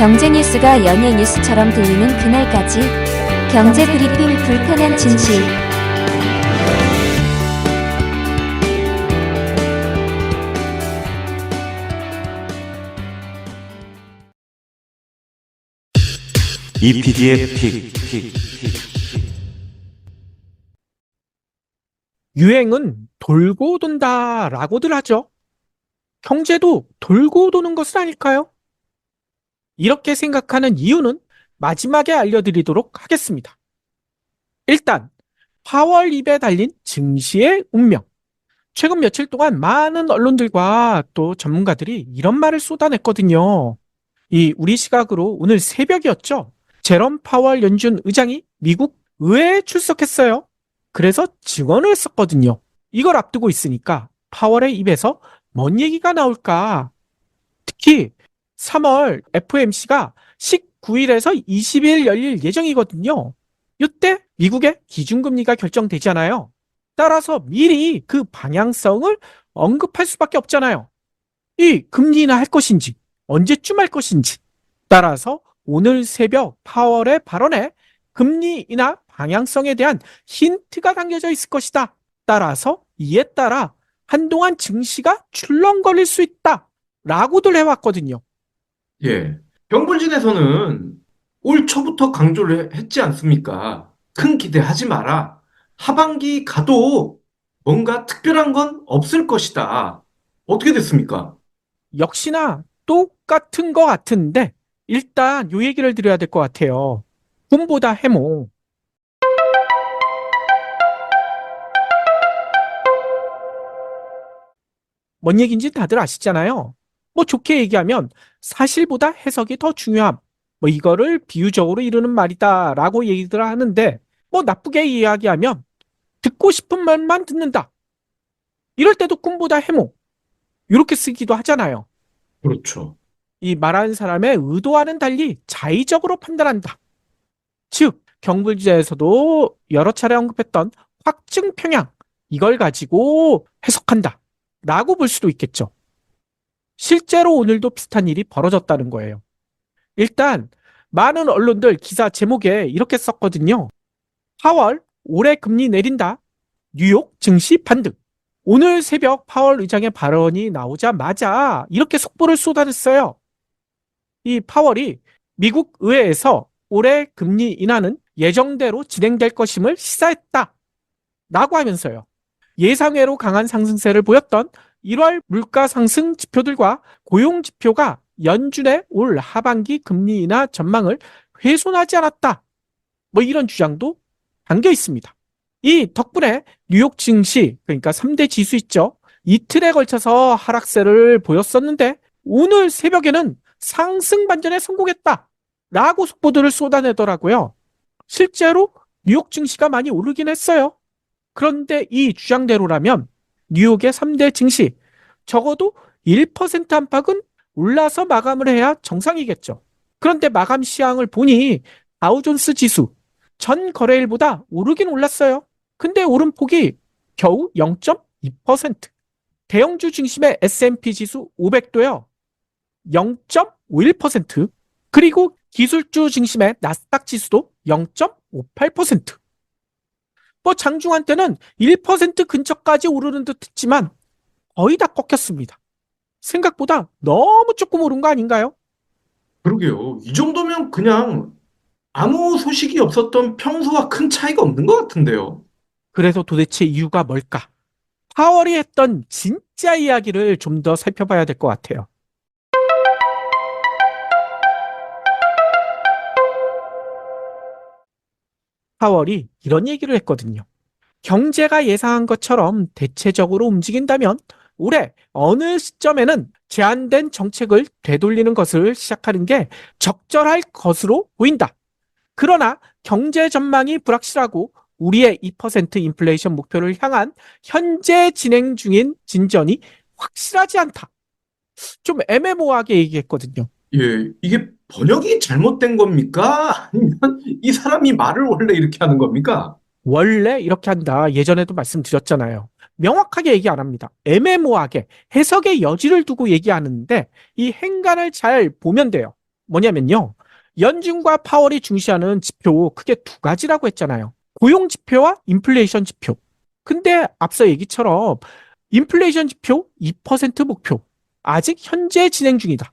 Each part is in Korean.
경제 뉴스가 연예 뉴스처럼 들리는 그날까지 경제 브리핑 불편한 진실. EPD의 픽. 유행은 돌고 돈다라고들 하죠. 경제도 돌고 도는 것은 아닐까요? 이렇게 생각하는 이유는 마지막에 알려드리도록 하겠습니다. 일단 파월 입에 달린 증시의 운명. 최근 며칠 동안 많은 언론들과 또 전문가들이 이런 말을 쏟아냈거든요. 우리 시각으로 오늘 새벽이었죠. 제롬 파월 연준 의장이 미국 의회에 출석했어요. 그래서 증언을 했었거든요. 이걸 앞두고 있으니까 파월의 입에서 뭔 얘기가 나올까? 특히 3월 FOMC가 19일에서 20일 열릴 예정이거든요. 이때 미국의 기준금리가 결정되잖아요. 따라서 미리 그 방향성을 언급할 수밖에 없잖아요. 이 금리 인하 할 것인지 언제쯤 할 것인지 따라서 오늘 새벽 파월의 발언에 금리 인하 방향성에 대한 힌트가 담겨져 있을 것이다. 따라서 이에 따라 한동안 증시가 출렁거릴 수 있다 라고들 해왔거든요. 예. 병불진에서는 올 초부터 강조를 했지 않습니까? 큰 기대하지 마라. 하반기 가도 뭔가 특별한 건 없을 것이다. 어떻게 됐습니까? 역시나 똑같은 것 같은데 일단 요 얘기를 드려야 될 것 같아요. 꿈보다 해몽. 뭔 얘기인지 다들 아시잖아요. 뭐 좋게 얘기하면 사실보다 해석이 더 중요함. 뭐 이거를 비유적으로 이루는 말이다 라고 얘기들 하는데 뭐 나쁘게 이야기하면 듣고 싶은 말만 듣는다. 이럴 때도 꿈보다 해몽. 이렇게 쓰기도 하잖아요. 그렇죠. 이 말하는 사람의 의도와는 달리 자의적으로 판단한다. 즉 경불지에서도 여러 차례 언급했던 확증 평양 이걸 가지고 해석한다 라고 볼 수도 있겠죠. 실제로 오늘도 비슷한 일이 벌어졌다는 거예요. 일단 많은 언론들 기사 제목에 이렇게 썼거든요. 파월 올해 금리 내린다. 뉴욕 증시 반등. 오늘 새벽 파월 의장의 발언이 나오자마자 이렇게 속보를 쏟아냈어요. 이 파월이 미국 의회에서 올해 금리 인하는 예정대로 진행될 것임을 시사했다 라고 하면서요. 예상외로 강한 상승세를 보였던 1월 물가 상승 지표들과 고용 지표가 연준의 올 하반기 금리 인하 전망을 훼손하지 않았다. 뭐 이런 주장도 담겨 있습니다. 이 덕분에 뉴욕 증시, 그러니까 3대 지수 있죠. 이틀에 걸쳐서 하락세를 보였었는데 오늘 새벽에는 상승 반전에 성공했다 라고 속보들을 쏟아내더라고요. 실제로 뉴욕 증시가 많이 오르긴 했어요. 그런데 이 주장대로라면 뉴욕의 3대 증시 적어도 1% 안팎은 올라서 마감을 해야 정상이겠죠. 그런데 마감 시황을 보니 다우존스 지수 전 거래일보다 오르긴 올랐어요. 근데 오름폭이 겨우 0.2%. 대형주 중심의 S&P 지수 500도요. 0.51%. 그리고 기술주 중심의 나스닥 지수도 0.58%. 뭐 장중한 때는 1% 근처까지 오르는 듯 했지만 거의 다 꺾였습니다. 생각보다 너무 조금 오른 거 아닌가요? 그러게요. 이 정도면 그냥 아무 소식이 없었던 평소와 큰 차이가 없는 것 같은데요. 그래서 도대체 이유가 뭘까? 파월이 했던 진짜 이야기를 좀 더 살펴봐야 될 것 같아요. 파월이 이런 얘기를 했거든요. 경제가 예상한 것처럼 대체적으로 움직인다면 올해 어느 시점에는 제한된 정책을 되돌리는 것을 시작하는 게 적절할 것으로 보인다. 그러나 경제 전망이 불확실하고 우리의 2% 인플레이션 목표를 향한 현재 진행 중인 진전이 확실하지 않다. 좀 애매모호하게 얘기했거든요. 예, 이게 번역이 잘못된 겁니까? 아니면 이 사람이 말을 원래 이렇게 하는 겁니까? 원래 이렇게 한다. 예전에도 말씀드렸잖아요. 명확하게 얘기 안 합니다. 애매모호하게 해석의 여지를 두고 얘기하는데 이 행간을 잘 보면 돼요. 뭐냐면요. 연준과 파월이 중시하는 지표 크게 두 가지라고 했잖아요. 고용 지표와 인플레이션 지표. 근데 앞서 얘기처럼 인플레이션 지표 2% 목표. 아직 현재 진행 중이다.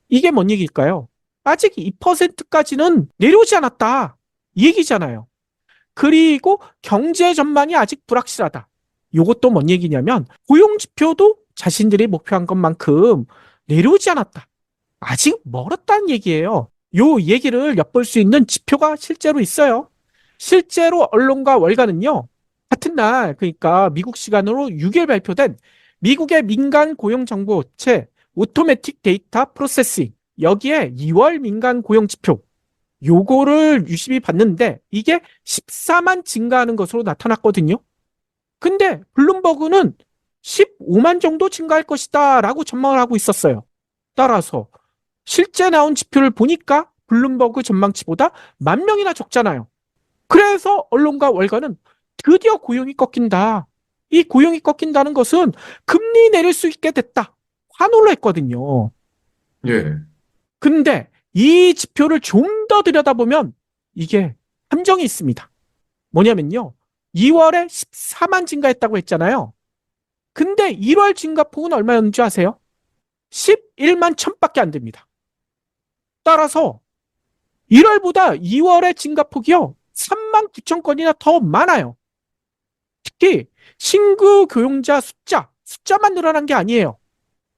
이게 뭔 얘기일까요? 아직 2%까지는 내려오지 않았다. 이 얘기잖아요. 그리고 경제 전망이 아직 불확실하다. 이것도 뭔 얘기냐면 고용 지표도 자신들이 목표한 것만큼 내려오지 않았다. 아직 멀었다는 얘기예요. 요 얘기를 엿볼 수 있는 지표가 실제로 있어요. 실제로 언론과 월가는요. 같은 날 그러니까 미국 시간으로 6일 발표된 미국의 민간 고용 정보 업체 오토매틱 데이터 프로세싱 여기에 2월 민간 고용 지표 요거를 유심히 봤는데 이게 14만 증가하는 것으로 나타났거든요. 근데 블룸버그는 15만 정도 증가할 것이다 라고 전망을 하고 있었어요. 따라서 실제 나온 지표를 보니까 블룸버그 전망치보다 10,000명이나 적잖아요. 그래서 언론과 월가는 드디어 고용이 꺾인다. 이 고용이 꺾인다는 것은 금리 내릴 수 있게 됐다. 환호를 했거든요. 예. 근데 이 지표를 좀 더 들여다보면 이게 함정이 있습니다. 뭐냐면요. 2월에 14만 증가했다고 했잖아요. 근데 1월 증가폭은 얼마였는지 아세요? 11만 1,000밖에 안 됩니다. 따라서 1월보다 2월의 증가폭이요. 3만 9천 건이나 더 많아요. 특히 신규 교용자 숫자만 늘어난 게 아니에요.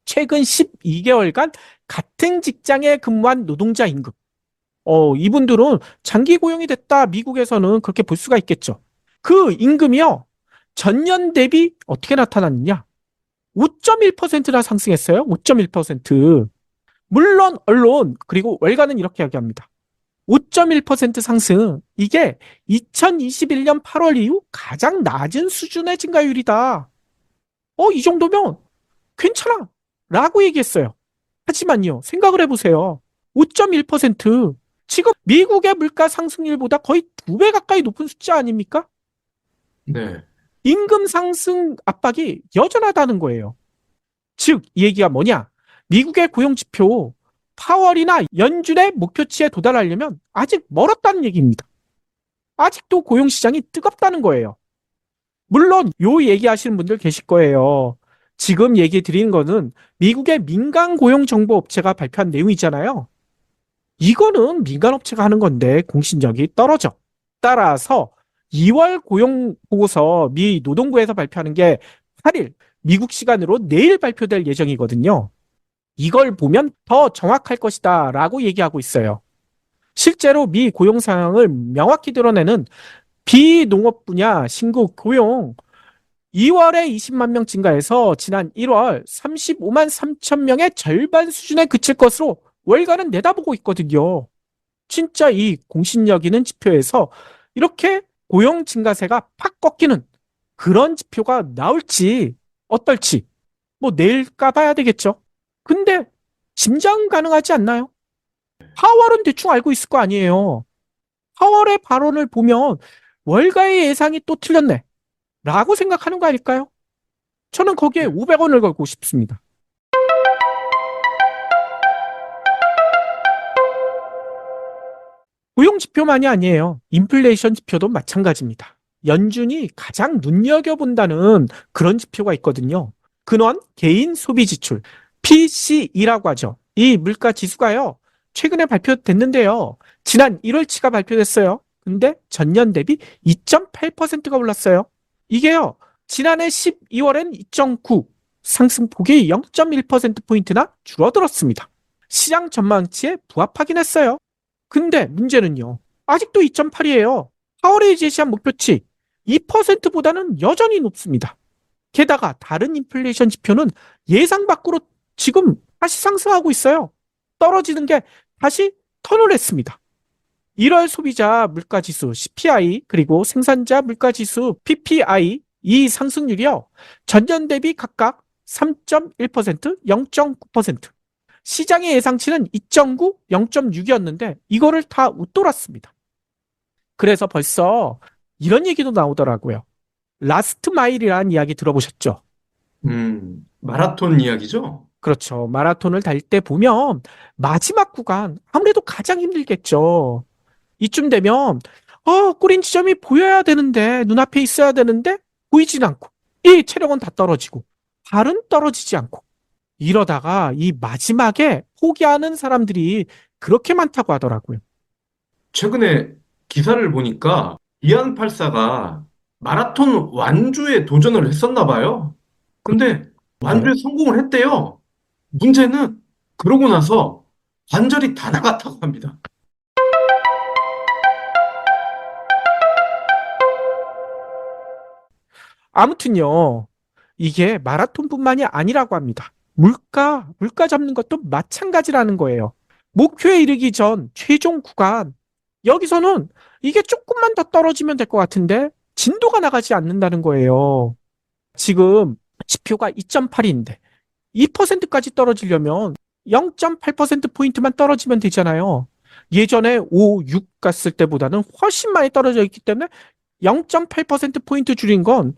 최근 12개월간 같은 직장에 근무한 노동자 임금. 이분들은 장기 고용이 됐다. 미국에서는 그렇게 볼 수가 있겠죠. 그 임금이요. 전년 대비 어떻게 나타났느냐? 5.1%나 상승했어요. 5.1%. 물론 언론 그리고 월가는 이렇게 이야기합니다. 5.1% 상승. 이게 2021년 8월 이후 가장 낮은 수준의 증가율이다. 이 정도면 괜찮아. 라고 얘기했어요. 하지만요. 생각을 해보세요. 5.1%. 지금 미국의 물가 상승률보다 거의 2배 가까이 높은 숫자 아닙니까? 네. 임금 상승 압박이 여전하다는 거예요. 즉, 이 얘기가 뭐냐? 미국의 고용 지표, 파월이나 연준의 목표치에 도달하려면 아직 멀었다는 얘기입니다. 아직도 고용시장이 뜨겁다는 거예요. 물론, 요 얘기하시는 분들 계실 거예요. 지금 얘기 드리는 거는 미국의 민간 고용 정보 업체가 발표한 내용이잖아요. 이거는 민간업체가 하는 건데 공신력이 떨어져. 따라서 2월 고용 보고서 미 노동부에서 발표하는 게 8일 미국 시간으로 내일 발표될 예정이거든요. 이걸 보면 더 정확할 것이다 라고 얘기하고 있어요. 실제로 미 고용 상황을 명확히 드러내는 비농업 분야 신규 고용 2월에 20만 명 증가해서 지난 1월 35만 3천 명의 절반 수준에 그칠 것으로 월가는 내다보고 있거든요. 진짜 이 공신력 있는 지표에서 이렇게 고용 증가세가 팍 꺾이는 그런 지표가 나올지 어떨지 뭐 내일 까봐야 되겠죠. 근데 짐작은 가능하지 않나요? 파월은 대충 알고 있을 거 아니에요. 파월의 발언을 보면 월가의 예상이 또 틀렸네 라고 생각하는 거 아닐까요? 저는 거기에 500원을 걸고 싶습니다. 고용 지표만이 아니에요. 인플레이션 지표도 마찬가지입니다. 연준이 가장 눈여겨본다는 그런 지표가 있거든요. 근원 개인 소비 지출 PCE라고 하죠. 이 물가 지수가요. 최근에 발표됐는데요. 지난 1월치가 발표됐어요. 근데 전년 대비 2.8%가 올랐어요. 이게요. 지난해 12월엔 2.9, 상승폭이 0.1%포인트나 줄어들었습니다. 시장 전망치에 부합하긴 했어요. 근데 문제는요. 아직도 2.8이에요. 4월에 제시한 목표치 2%보다는 여전히 높습니다. 게다가 다른 인플레이션 지표는 예상 밖으로 지금 다시 상승하고 있어요. 떨어지는 게 다시 턴을 했습니다. 1월 소비자 물가지수 CPI 그리고 생산자 물가지수 PPI 이 상승률이요. 전년 대비 각각 3.1%, 0.9%. 시장의 예상치는 2.9, 0.6이었는데 이거를 다 웃돌았습니다. 그래서 벌써 이런 얘기도 나오더라고요. 라스트 마일이라는 이야기 들어보셨죠? 마라톤 이야기죠? 그렇죠. 마라톤을 달 때 보면 마지막 구간 아무래도 가장 힘들겠죠. 이쯤 되면 꼬린 지점이 보여야 되는데 눈앞에 있어야 되는데 보이진 않고 이 체력은 다 떨어지고 발은 떨어지지 않고 이러다가 이 마지막에 포기하는 사람들이 그렇게 많다고 하더라고요. 최근에 기사를 보니까 이안84가 마라톤 완주에 도전을 했었나 봐요. 근데 네. 완주에 성공을 했대요. 문제는 그러고 나서 관절이 다 나갔다고 합니다. 아무튼요. 이게 마라톤뿐만이 아니라고 합니다. 물가 잡는 것도 마찬가지라는 거예요. 목표에 이르기 전 최종 구간. 여기서는 이게 조금만 더 떨어지면 될 것 같은데 진도가 나가지 않는다는 거예요. 지금 지표가 2.8인데 2%까지 떨어지려면 0.8%포인트만 떨어지면 되잖아요. 예전에 5, 6 갔을 때보다는 훨씬 많이 떨어져 있기 때문에 0.8%포인트 줄인 건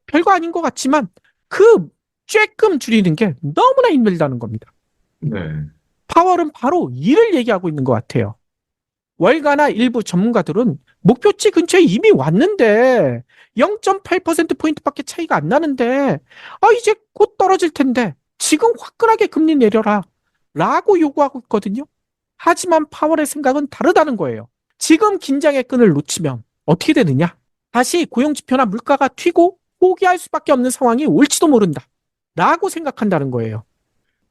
별거 아닌 것 같지만 그 쬐끔 줄이는 게 너무나 힘들다는 겁니다. 네. 파월은 바로 이를 얘기하고 있는 것 같아요. 월가나 일부 전문가들은 목표치 근처에 이미 왔는데 0.8%포인트밖에 차이가 안 나는데 이제 곧 떨어질 텐데 지금 화끈하게 금리 내려라 라고 요구하고 있거든요. 하지만 파월의 생각은 다르다는 거예요. 지금 긴장의 끈을 놓치면 어떻게 되느냐? 다시 고용지표나 물가가 튀고 포기할 수밖에 없는 상황이 올지도 모른다 라고 생각한다는 거예요.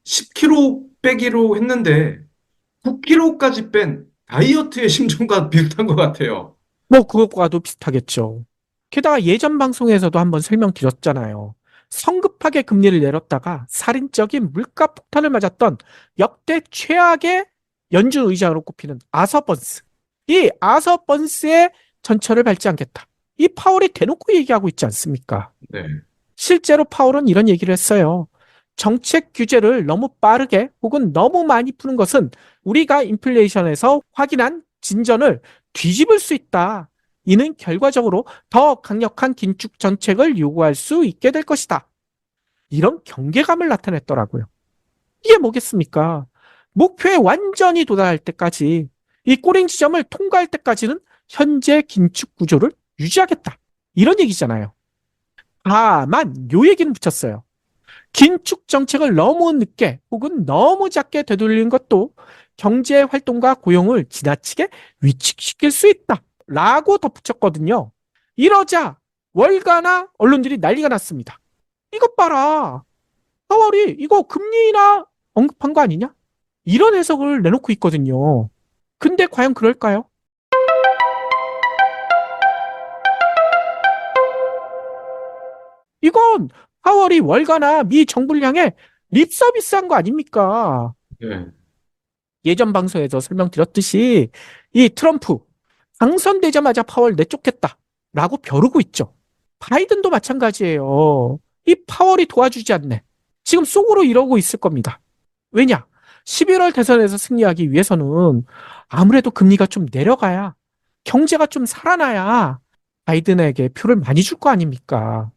10kg 빼기로 했는데 9kg까지 뺀 다이어트의 심정과 비슷한 것 같아요. 뭐 그것과도 비슷하겠죠. 게다가 예전 방송에서도 한번 설명드렸잖아요. 성급하게 금리를 내렸다가 살인적인 물가 폭탄을 맞았던 역대 최악의 연준 의장으로 꼽히는 아서 번스. 이 아서 번스의 전철을 밟지 않겠다. 이 파월이 대놓고 얘기하고 있지 않습니까? 네. 실제로 파월은 이런 얘기를 했어요. 정책 규제를 너무 빠르게 혹은 너무 많이 푸는 것은 우리가 인플레이션에서 확인한 진전을 뒤집을 수 있다. 이는 결과적으로 더 강력한 긴축 정책을 요구할 수 있게 될 것이다. 이런 경계감을 나타냈더라고요. 이게 뭐겠습니까? 목표에 완전히 도달할 때까지 이 꼬링 지점을 통과할 때까지는 현재 긴축 구조를 유지하겠다. 이런 얘기잖아요. 다만 요 얘기는 붙였어요. 긴축 정책을 너무 늦게 혹은 너무 작게 되돌리는 것도 경제 활동과 고용을 지나치게 위축시킬 수 있다. 라고 덧붙였거든요. 이러자 월가나 언론들이 난리가 났습니다. 이것 봐라. 4월이 이거 금리 인하 언급한 거 아니냐? 이런 해석을 내놓고 있거든요. 근데 과연 그럴까요? 이건 4월이 월가나 미 정부를 향해 립서비스한 거 아닙니까? 네. 예전 방송에서 설명드렸듯이 이 트럼프 당선되자마자 파월 내쫓겠다 라고 벼르고 있죠. 바이든도 마찬가지예요. 이 파월이 도와주지 않네. 지금 속으로 이러고 있을 겁니다. 왜냐? 11월 대선에서 승리하기 위해서는 아무래도 금리가 좀 내려가야 경제가 좀 살아나야 바이든에게 표를 많이 줄 거 아닙니까?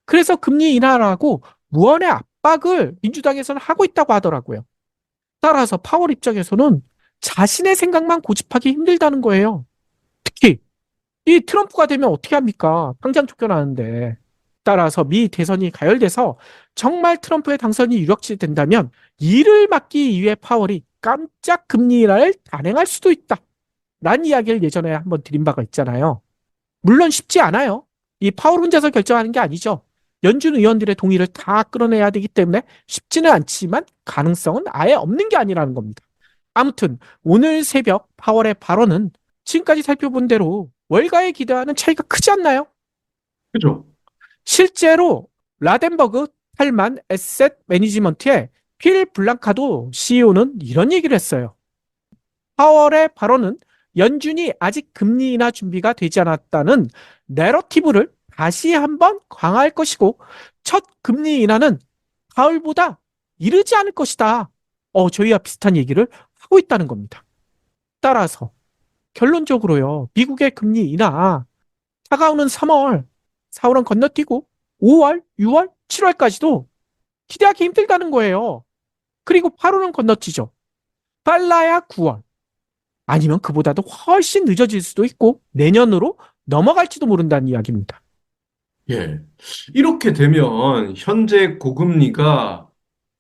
그래서 금리 인하라고 무언의 압박을 민주당에서는 하고 있다고 하더라고요. 따라서 파월 입장에서는 자신의 생각만 고집하기 힘들다는 거예요. 특히 이 트럼프가 되면 어떻게 합니까? 당장 쫓겨나는데. 따라서 미 대선이 가열돼서 정말 트럼프의 당선이 유력시 된다면 이를 막기 위해 파월이 깜짝 금리 인하를 단행할 수도 있다. 라는 이야기를 예전에 한번 드린 바가 있잖아요. 물론 쉽지 않아요. 이 파월 혼자서 결정하는 게 아니죠. 연준 의원들의 동의를 다 끌어내야 되기 때문에 쉽지는 않지만 가능성은 아예 없는 게 아니라는 겁니다. 아무튼 오늘 새벽 파월의 발언은 지금까지 살펴본 대로 월가의 기대와는 차이가 크지 않나요? 그죠? 실제로 라덴버그 탈만 에셋 매니지먼트의 필 블랑카도 CEO는 이런 얘기를 했어요. 파월의 발언은 연준이 아직 금리 인하 준비가 되지 않았다는 내러티브를 다시 한번 강화할 것이고 첫 금리 인하는 가을보다 이르지 않을 것이다. 저희와 비슷한 얘기를 하고 있다는 겁니다. 따라서 결론적으로요. 미국의 금리 인하 다가오는 3월, 4월은 건너뛰고 5월, 6월, 7월까지도 기대하기 힘들다는 거예요. 그리고 8월은 건너뛰죠. 빨라야 9월. 아니면 그보다도 훨씬 늦어질 수도 있고 내년으로 넘어갈지도 모른다는 이야기입니다. 예. 이렇게 되면 현재 고금리가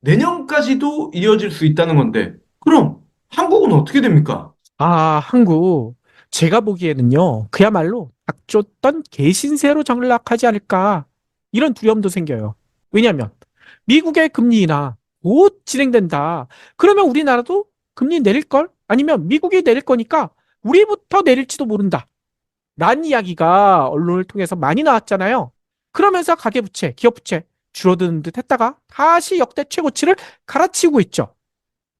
내년까지도 이어질 수 있다는 건데, 그럼 한국은 어떻게 됩니까? 한국. 제가 보기에는요, 그야말로 닥쳤던 개신세로 전락하지 않을까. 이런 두려움도 생겨요. 왜냐하면 미국의 금리 인하 곧 진행된다. 그러면 우리나라도 금리 내릴걸? 아니면 미국이 내릴 거니까 우리부터 내릴지도 모른다. 라는 이야기가 언론을 통해서 많이 나왔잖아요. 그러면서 가계부채, 기업부채 줄어드는 듯 했다가 다시 역대 최고치를 갈아치우고 있죠.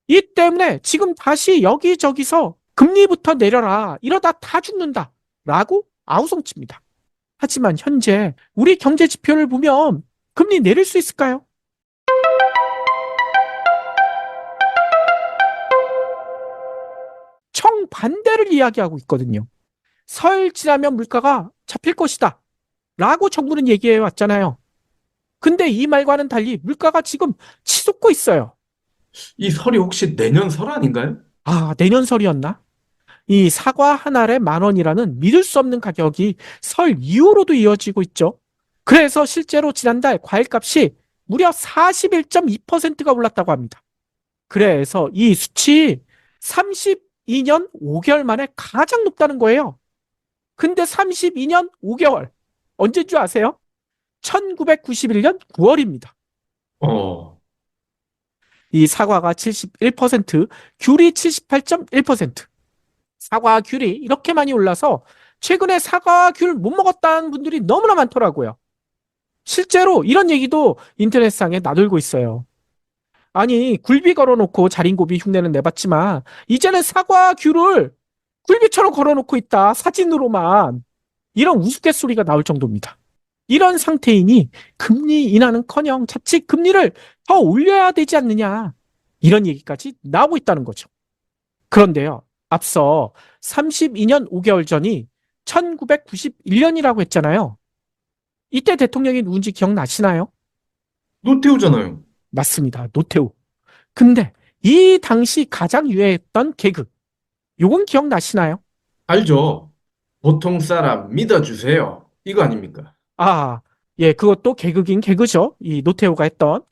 이 때문에 지금 다시 여기저기서 금리부터 내려라. 이러다 다 죽는다. 라고 아우성칩니다. 하지만 현재 우리 경제 지표를 보면 금리 내릴 수 있을까요? 정반대를 이야기하고 있거든요. 설 지나면 물가가 잡힐 것이다. 라고 정부는 얘기해 왔잖아요. 근데 이 말과는 달리 물가가 지금 치솟고 있어요. 이 설이 혹시 내년 설 아닌가요? 내년 설이었나? 이 사과 한 알에 10,000원이라는 믿을 수 없는 가격이 설 이후로도 이어지고 있죠. 그래서 실제로 지난달 과일값이 무려 41.2%가 올랐다고 합니다. 그래서 이 수치 32년 5개월 만에 가장 높다는 거예요. 근데 32년 5개월 언제인 줄 아세요? 1991년 9월입니다. 이 사과가 71%, 귤이 78.1%. 사과, 귤이 이렇게 많이 올라서 최근에 사과, 귤 못 먹었다는 분들이 너무나 많더라고요. 실제로 이런 얘기도 인터넷상에 나돌고 있어요. 아니, 굴비 걸어놓고 자린고비 흉내는 내봤지만 이제는 사과, 귤을 굴비처럼 걸어놓고 있다. 사진으로만. 이런 우스갯소리가 나올 정도입니다. 이런 상태이니 금리 인하는커녕 자칫 금리를 더 올려야 되지 않느냐. 이런 얘기까지 나오고 있다는 거죠. 그런데요. 앞서 32년 5개월 전이 1991년이라고 했잖아요. 이때 대통령이 누군지 기억나시나요? 노태우잖아요. 맞습니다. 노태우. 근데 이 당시 가장 유행했던 개그. 요건 기억나시나요? 알죠? 보통 사람 믿어주세요. 이거 아닙니까? 예, 그것도 개그긴 개그죠. 이 노태우가 했던.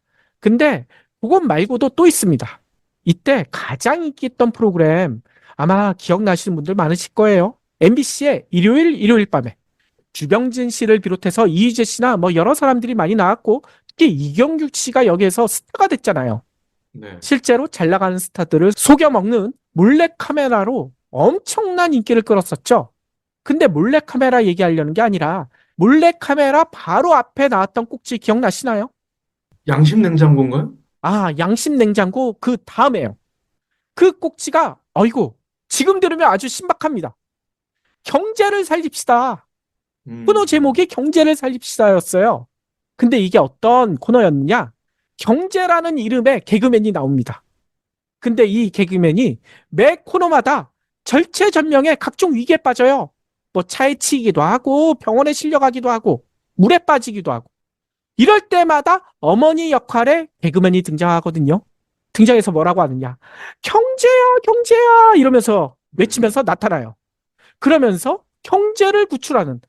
근데 그것 말고도 또 있습니다. 이때 가장 인기 있던 프로그램 아마 기억나시는 분들 많으실 거예요. MBC의 일요일 밤에 주병진 씨를 비롯해서 이휘재 씨나 여러 사람들이 많이 나왔고 특히 이경규 씨가 여기에서 스타가 됐잖아요. 네. 실제로 잘 나가는 스타들을 속여먹는 몰래카메라로 엄청난 인기를 끌었었죠. 근데 몰래카메라 얘기하려는 게 아니라 몰래카메라 바로 앞에 나왔던 꼭지 기억나시나요? 양심 냉장고인가요? 양심 냉장고 그 다음에요. 그 꼭지가 지금 들으면 아주 신박합니다. 경제를 살립시다. 코너 제목이 경제를 살립시다였어요. 근데 이게 어떤 코너였느냐? 경제라는 이름의 개그맨이 나옵니다. 근데 이 개그맨이 매 코너마다 절체절명의 각종 위기에 빠져요. 차에 치이기도 하고 병원에 실려가기도 하고 물에 빠지기도 하고 이럴 때마다 어머니 역할의 개그맨이 등장하거든요. 등장해서 뭐라고 하느냐? 경제야 이러면서 외치면서 나타나요. 그러면서 경제를 구출하는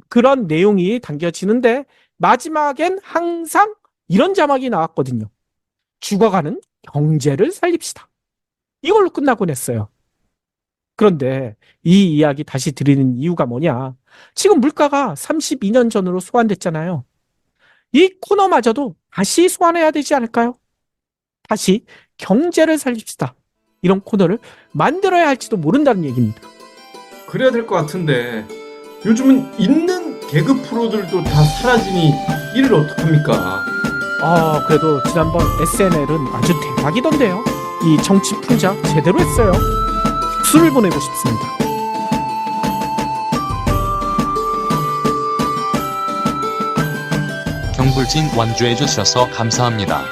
그런 내용이 담겨지는데 마지막엔 항상 이런 자막이 나왔거든요. 죽어가는 경제를 살립시다. 이걸로 끝나곤 했어요. 그런데 이 이야기 다시 드리는 이유가 뭐냐? 지금 물가가 32년 전으로 소환됐잖아요. 이 코너마저도 다시 소환해야 되지 않을까요? 다시 경제를 살립시다. 이런 코너를 만들어야 할지도 모른다는 얘기입니다. 그래야 될 것 같은데 요즘은 있는 개그 프로들도 다 사라지니 이를 어떡합니까? 그래도 지난번 SNL은 아주 대박이던데요. 이 정치 풍자 제대로 했어요. 박수를 보내고 싶습니다. 경불진 완주해 주셔서 감사합니다.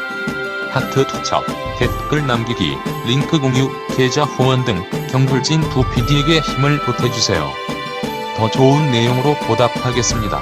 하트 투척, 댓글 남기기, 링크 공유, 계좌 후원 등 경불진 두 PD에게 힘을 보태주세요. 더 좋은 내용으로 보답하겠습니다.